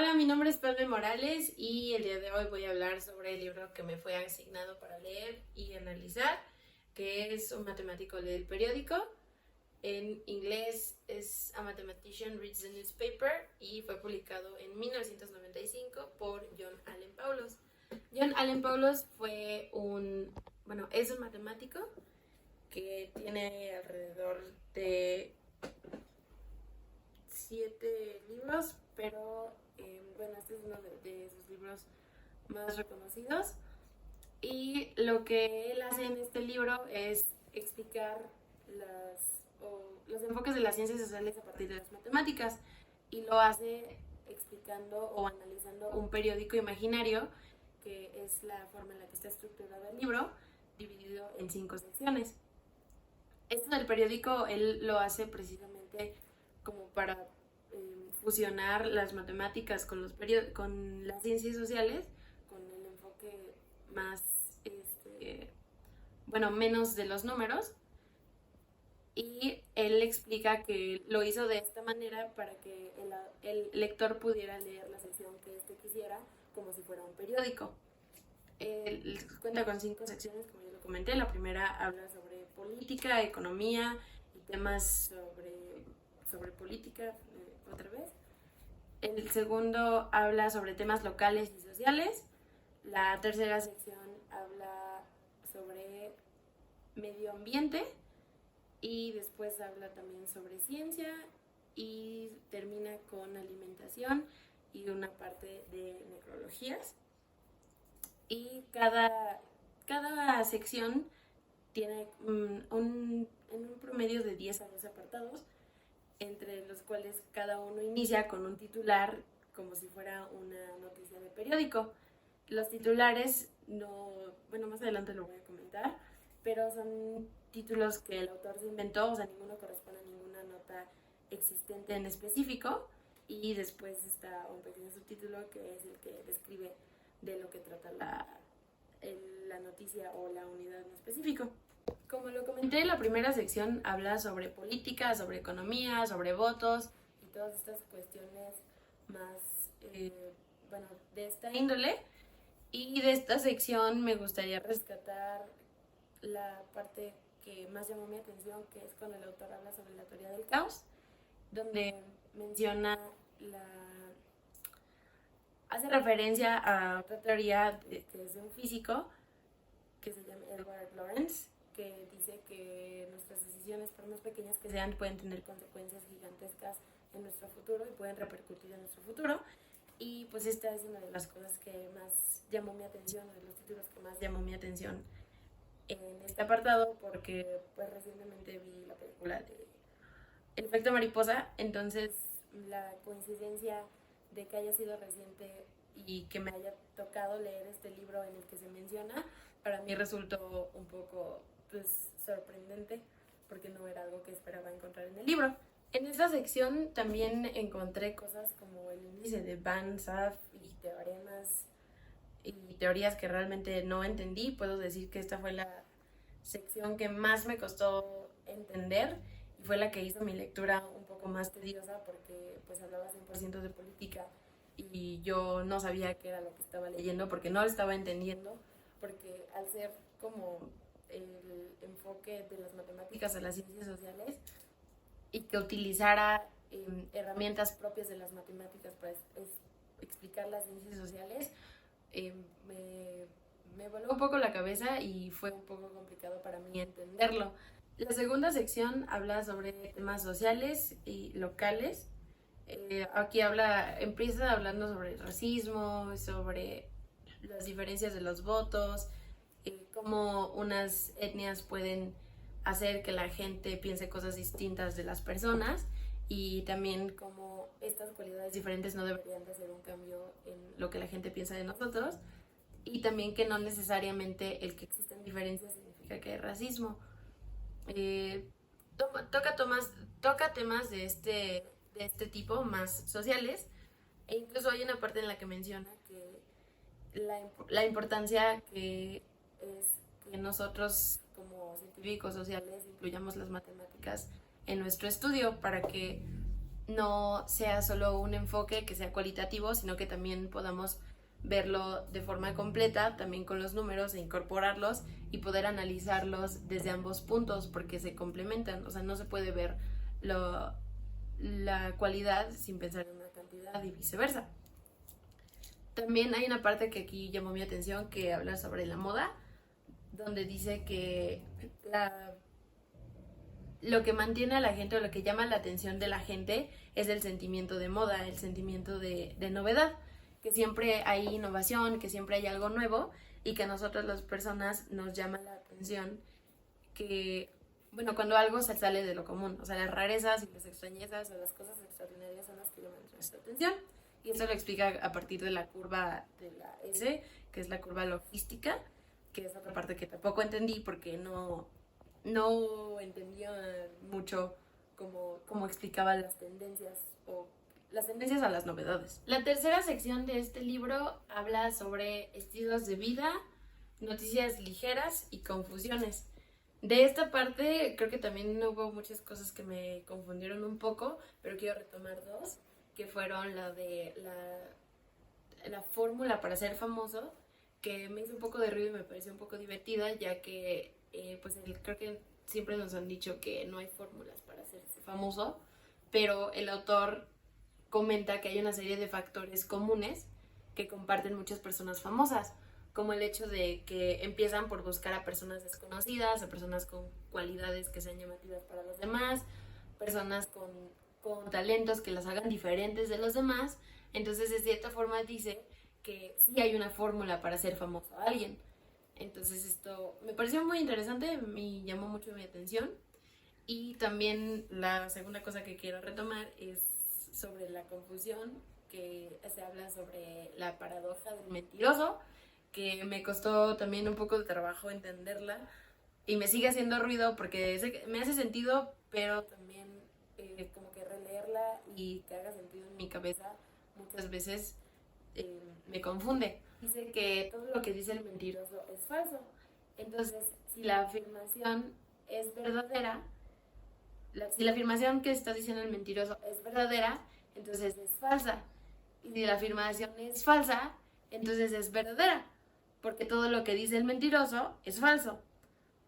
Hola, mi nombre es Palme Morales y el día de hoy voy a hablar sobre el libro que me fue asignado para leer y analizar, que es Un matemático lee el periódico. En inglés es A Mathematician Reads the Newspaper y fue publicado en 1995 por John Allen Paulos. John Allen Paulos es un matemático que tiene alrededor de 7 libros, pero este es uno de sus libros más reconocidos. Y lo que él hace en este libro es explicar los enfoques de las ciencias sociales a partir de las matemáticas. Y lo hace explicando o analizando un periódico imaginario, que es la forma en la que está estructurado el libro, dividido en 5 secciones. Esto del periódico él lo hace precisamente como para fusionar las matemáticas con las ciencias sociales, con el enfoque más, menos de los números. Y él explica que lo hizo de esta manera para que el lector pudiera leer la sección que quisiera como si fuera un periódico. Cuenta con 5 secciones, como ya lo comenté. La primera habla sobre política, economía y temas sobre política, otra vez. El segundo habla sobre temas locales y sociales. La tercera sección habla sobre medio ambiente y después habla también sobre ciencia y termina con alimentación y una parte de necrologías. Y cada sección tiene en un promedio de 10 a 12 apartados, entre los cuales cada uno inicia con un titular como si fuera una noticia de periódico. Los titulares más adelante lo voy a comentar, pero son títulos que el autor se inventó, o sea, ninguno corresponde a ninguna nota existente en específico, y después está un pequeño subtítulo que es el que describe de lo que trata la noticia o la unidad en específico. Como lo comenté, la primera sección habla sobre política, sobre economía, sobre votos y todas estas cuestiones más, de esta índole. Y de esta sección me gustaría rescatar la parte que más llamó mi atención, que es cuando el autor habla sobre la teoría del caos, donde menciona hace referencia a otra teoría que es de un físico que se llama Edward Lorenz, que dice que nuestras decisiones, por más pequeñas que sean, pueden tener consecuencias gigantescas en nuestro futuro y pueden repercutir en nuestro futuro. Y pues esta es una de las cosas que más llamó mi atención, de los títulos que más llamó mi atención en este apartado, porque pues recientemente vi la película de El efecto mariposa. Entonces la coincidencia de que haya sido reciente y que me haya tocado leer este libro en el que se menciona, para mí resultó un poco sorprendente, porque no era algo que esperaba encontrar en el libro. En esta sección también encontré cosas como el índice de Van Saff y teoremas y teorías que realmente no entendí. Puedo decir que esta fue la sección que más me costó entender y fue la que hizo mi lectura un poco más tediosa, porque pues hablaba 100% de política y yo no sabía qué era lo que estaba leyendo porque no lo estaba entendiendo, porque al ser como el enfoque de las matemáticas a las ciencias sociales y que utilizara herramientas propias de las matemáticas para explicar las ciencias sociales, me voló un poco la cabeza y fue un poco complicado para mí entenderlo. La segunda sección habla sobre temas sociales y locales. Aquí empieza hablando sobre el racismo, sobre las diferencias de los votos, cómo unas etnias pueden hacer que la gente piense cosas distintas de las personas, y también cómo estas cualidades diferentes no deberían de hacer un cambio en lo que la gente piensa de nosotros, y también que no necesariamente el que existen diferencias significa que hay racismo. Toca temas de este tipo más sociales, e incluso hay una parte en la que menciona que la importancia que es que nosotros como científicos sociales incluyamos las matemáticas en nuestro estudio, para que no sea solo un enfoque que sea cualitativo, sino que también podamos verlo de forma completa, también con los números e incorporarlos y poder analizarlos desde ambos puntos porque se complementan. O sea, no se puede ver la cualidad sin pensar en una cantidad y viceversa. También hay una parte que aquí llamó mi atención que habla sobre la moda, donde dice que lo que mantiene a la gente o lo que llama la atención de la gente es el sentimiento de moda, el sentimiento de novedad, que siempre hay innovación, que siempre hay algo nuevo y que a nosotros las personas nos llama la atención que, bueno, cuando algo se sale de lo común, o sea, las rarezas y las extrañezas o las cosas extraordinarias son las que llaman nuestra atención. Y eso lo explica a partir de la curva de la S, que es la curva logística, que es otra parte que tampoco entendí porque no entendía mucho cómo explicaba las tendencias o las tendencias a las novedades. La tercera sección de este libro habla sobre estilos de vida, noticias ligeras y confusiones. De esta parte creo que también hubo muchas cosas que me confundieron un poco, pero quiero retomar dos, que fueron la de la fórmula para ser famoso, que me hizo un poco de ruido y me pareció un poco divertida, ya que pues creo que siempre nos han dicho que no hay fórmulas para hacerse famoso, pero el autor comenta que hay una serie de factores comunes que comparten muchas personas famosas, como el hecho de que empiezan por buscar a personas desconocidas, a personas con cualidades que sean llamativas para los demás, personas con talentos que las hagan diferentes de los demás. Entonces, de cierta forma dice que sí hay una fórmula para hacer famoso a alguien. Entonces esto me pareció muy interesante, me llamó mucho mi atención. Y también la segunda cosa que quiero retomar es sobre la confusión, que se habla sobre la paradoja del mentiroso, que me costó también un poco de trabajo entenderla y me sigue haciendo ruido porque me hace sentido, pero también como que releerla y que haga sentido en mi cabeza muchas veces me confunde. Dice que todo lo que dice el mentiroso es falso. Entonces, si la afirmación es verdadera, si la afirmación que está diciendo el mentiroso es verdadera, entonces es falsa. Y si la afirmación es falsa, entonces es verdadera. Porque todo lo que dice el mentiroso es falso.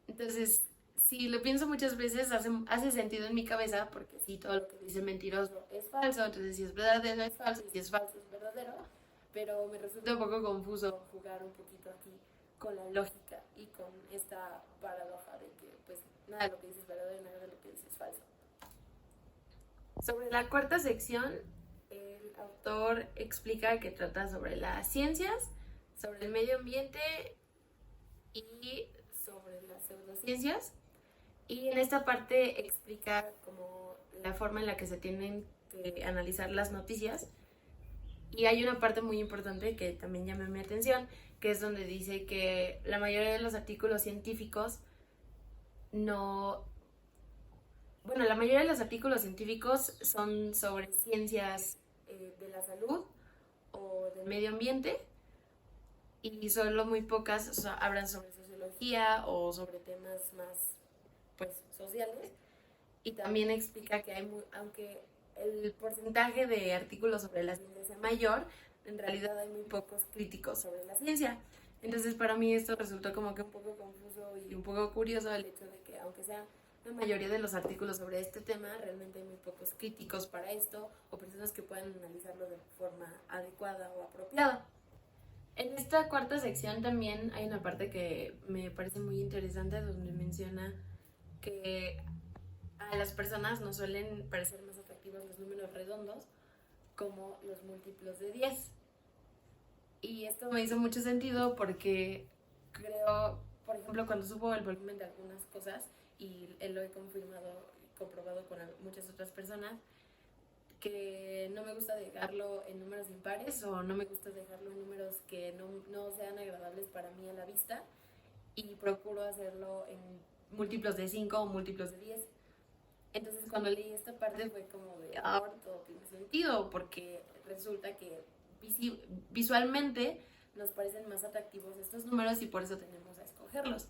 Entonces, si lo pienso muchas veces, hace sentido en mi cabeza, porque si todo lo que dice el mentiroso es falso, entonces si es verdadero es falso, y si es falso es verdadero. Pero me resulta un poco confuso jugar un poquito aquí con la lógica y con esta paradoja de que pues nada de lo que dices es verdadero y nada de lo que dices es falso. Sobre la cuarta sección, el autor explica que trata sobre las ciencias, sobre el medio ambiente y sobre las pseudociencias. Y en esta parte explica como la forma en la que se tienen que analizar las noticias. Y hay una parte muy importante que también llama mi atención, que es donde dice que la mayoría de los artículos científicos no... Bueno, la mayoría de los artículos científicos son sobre ciencias de la salud o del medio ambiente y solo muy pocas hablan sobre sociología o sobre temas más pues sociales. Y también explica que aunque el porcentaje de artículos sobre la ciencia sea mayor, en realidad hay muy pocos críticos sobre la ciencia. Entonces para mí esto resultó como que un poco confuso y un poco curioso el hecho de que aunque sea la mayoría de los artículos sobre este tema, realmente hay muy pocos críticos para esto o personas que puedan analizarlo de forma adecuada o apropiada. En esta cuarta sección también hay una parte que me parece muy interesante donde menciona que a las personas nos suelen parecer más atractivos los números redondos como los múltiplos de 10. Y esto me hizo mucho sentido porque creo, por ejemplo, cuando subo el volumen de algunas cosas, y lo he confirmado y comprobado con muchas otras personas, que no me gusta dejarlo en números impares o no me gusta dejarlo en números que no sean agradables para mí a la vista, y procuro hacerlo en múltiplos de 5 o múltiplos de 10. Entonces cuando leí esta parte fue como de ahora todo tiene sentido, porque resulta que visualmente nos parecen más atractivos estos números y por eso tenemos a escogerlos.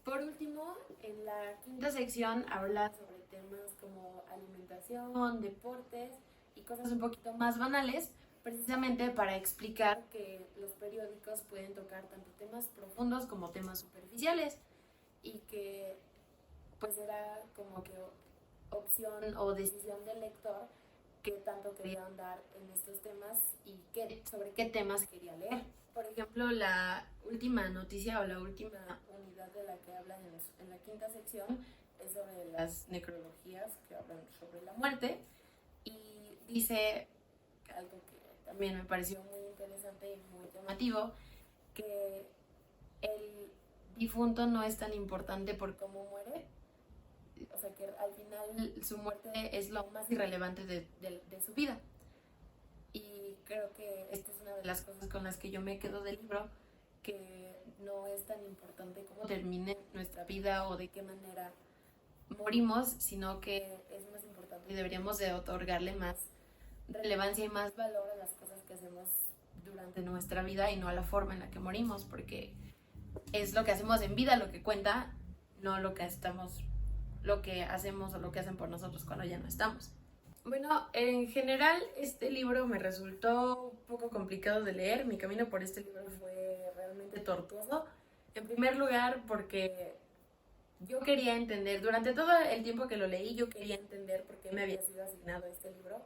Por último, en la quinta sección habla sobre temas como alimentación, deportes y cosas un poquito más banales, precisamente para explicar que los periódicos pueden tocar tanto temas profundos como temas superficiales y que pues era como que opción o decisión del lector qué tanto quería andar en estos temas y sobre qué temas quería leer. Por ejemplo, la última noticia o la última unidad de la que hablan en la quinta sección es sobre las necrologías que hablan sobre la muerte y dice algo que también me pareció muy interesante y muy llamativo, que el difunto no es tan importante por cómo muere, o sea que al final su muerte es lo más irrelevante de su vida. Y creo que esta es una de las cosas con las que yo me quedo del libro, que no es tan importante cómo termine nuestra vida o de qué manera morimos, sino que es más importante y deberíamos de otorgarle más relevancia y más valor a las cosas que hacemos durante nuestra vida y no a la forma en la que morimos, porque es lo que hacemos en vida lo que cuenta, no lo que hacemos o lo que hacen por nosotros cuando ya no estamos. Bueno, en general este libro me resultó un poco complicado de leer. Mi camino por este libro fue realmente tortuoso. En primer lugar porque yo quería entender, durante todo el tiempo que lo leí, yo quería entender por qué me había sido asignado este libro.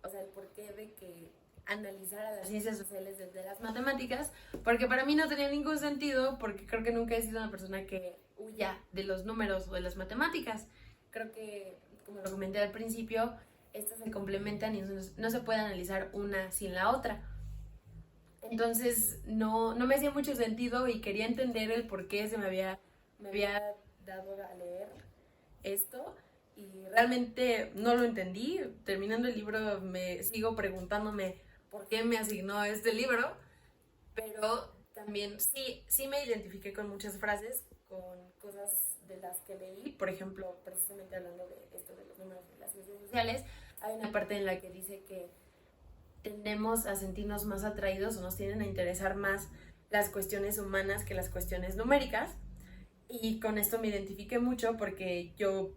O sea, el porqué de que analizara las ciencias sociales desde las matemáticas, porque para mí no tenía ningún sentido, porque creo que nunca he sido una persona que huya de los números o de las matemáticas. Creo que, como lo comenté al principio, estas se complementan y no se puede analizar una sin la otra. Entonces no me hacía mucho sentido y quería entender el por qué me había dado a leer esto y realmente no lo entendí. Terminando el libro me sigo preguntándome por qué me asignó este libro, pero también sí me identifiqué con muchas frases, con cosas de las que leí. Por ejemplo, precisamente hablando de esto de los números de las ciencias sociales, hay una parte en la que dice que tendemos a sentirnos más atraídos o nos tienden a interesar más las cuestiones humanas que las cuestiones numéricas, y con esto me identifiqué mucho porque yo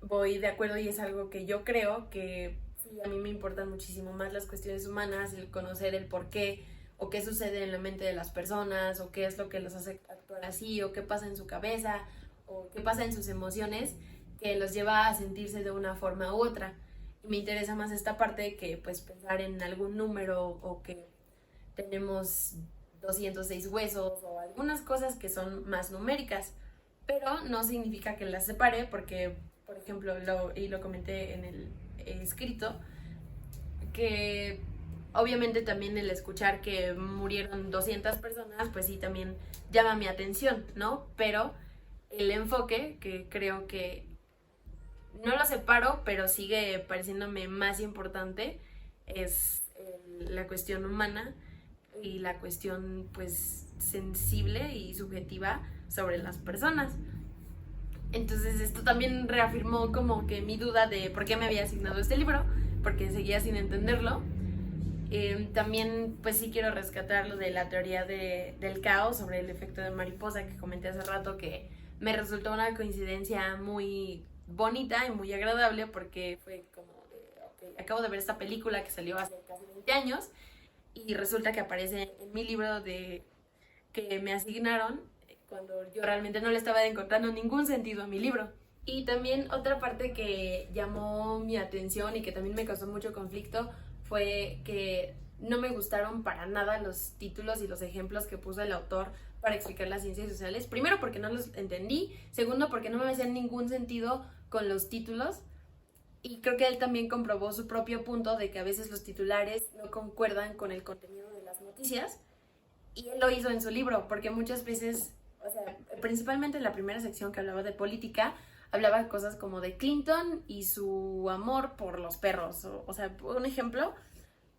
voy de acuerdo y es algo que yo creo que sí, a mí me importan muchísimo más las cuestiones humanas, el conocer el por qué o qué sucede en la mente de las personas o qué es lo que los hace actuar así o qué pasa en su cabeza o qué pasa en sus emociones que los lleva a sentirse de una forma u otra. Y me interesa más esta parte que pues pensar en algún número o que tenemos 206 huesos o algunas cosas que son más numéricas, pero no significa que las separe porque, por ejemplo, lo comenté en el escrito, que obviamente también el escuchar que murieron 200 personas, pues sí, también llama mi atención, ¿no? Pero el enfoque, que creo que no lo separo, pero sigue pareciéndome más importante, es la cuestión humana y la cuestión pues sensible y subjetiva sobre las personas. Entonces esto también reafirmó como que mi duda de por qué me había asignado este libro, porque seguía sin entenderlo. También pues sí quiero rescatar lo de la teoría del caos sobre el efecto de mariposa que comenté hace rato, que me resultó una coincidencia muy bonita y muy agradable porque fue como de, okay, acabo de ver esta película que salió hace casi 20 años y resulta que aparece en mi libro que me asignaron cuando yo realmente no le estaba encontrando ningún sentido a mi libro. Y también otra parte que llamó mi atención y que también me causó mucho conflicto fue que no me gustaron para nada los títulos y los ejemplos que puso el autor para explicar las ciencias sociales. Primero porque no los entendí, segundo porque no me hacían ningún sentido con los títulos, y creo que él también comprobó su propio punto de que a veces los titulares no concuerdan con el contenido de las noticias, y él lo hizo en su libro porque muchas veces, o sea, principalmente en la primera sección que hablaba de política, hablaba cosas como de Clinton y su amor por los perros, o sea, un ejemplo,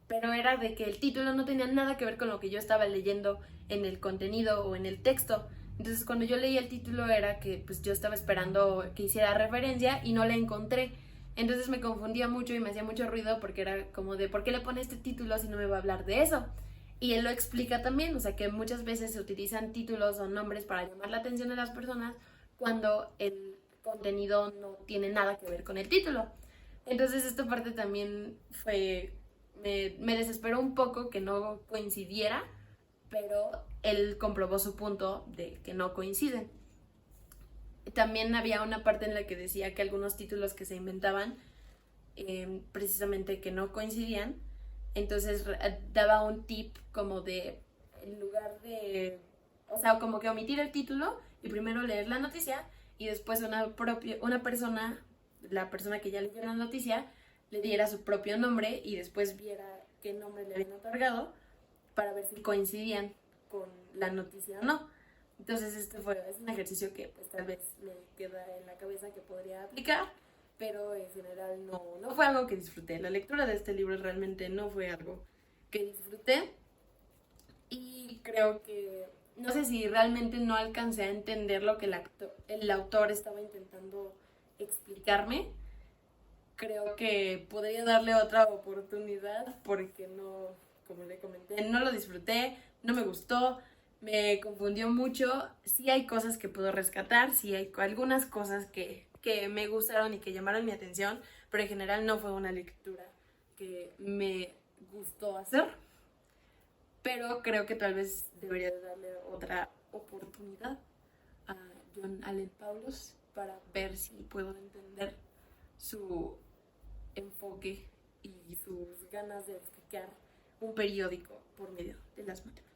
pero era de que el título no tenía nada que ver con lo que yo estaba leyendo en el contenido o en el texto. Entonces cuando yo leí el título era que pues yo estaba esperando que hiciera referencia y no la encontré. Entonces me confundía mucho y me hacía mucho ruido porque era como de ¿por qué le pone este título si no me va a hablar de eso? Y él lo explica también, o sea, que muchas veces se utilizan títulos o nombres para llamar la atención de las personas cuando el contenido no tiene nada que ver con el título. Entonces esta parte también me desesperó un poco que no coincidiera, pero él comprobó su punto de que no coinciden. También había una parte en la que decía que algunos títulos que se inventaban, precisamente que no coincidían, entonces daba un tip como de, en lugar de, o sea, como que omitir el título y primero leer la noticia y después una persona, la persona que ya leyó la noticia, le diera su propio nombre y después viera qué nombre le habían otorgado para ver si coincidían con la noticia o no. Entonces es un ejercicio que pues tal vez me queda en la cabeza que podría aplicar, pero en general no fue algo que disfruté. La lectura de este libro realmente no fue algo que disfruté y creo que no sé si realmente no alcancé a entender lo que el autor estaba intentando explicarme. Creo que podría darle otra oportunidad porque no, como le comenté, no lo disfruté, no me gustó, me confundió mucho. Sí hay cosas que puedo rescatar, sí hay algunas cosas que me gustaron y que llamaron mi atención, pero en general no fue una lectura que me gustó hacer. Pero creo que tal vez debería de darle otra oportunidad a John Allen Paulos para ver si puedo entender su enfoque y sus ganas de explicar un periódico por medio de las matemáticas.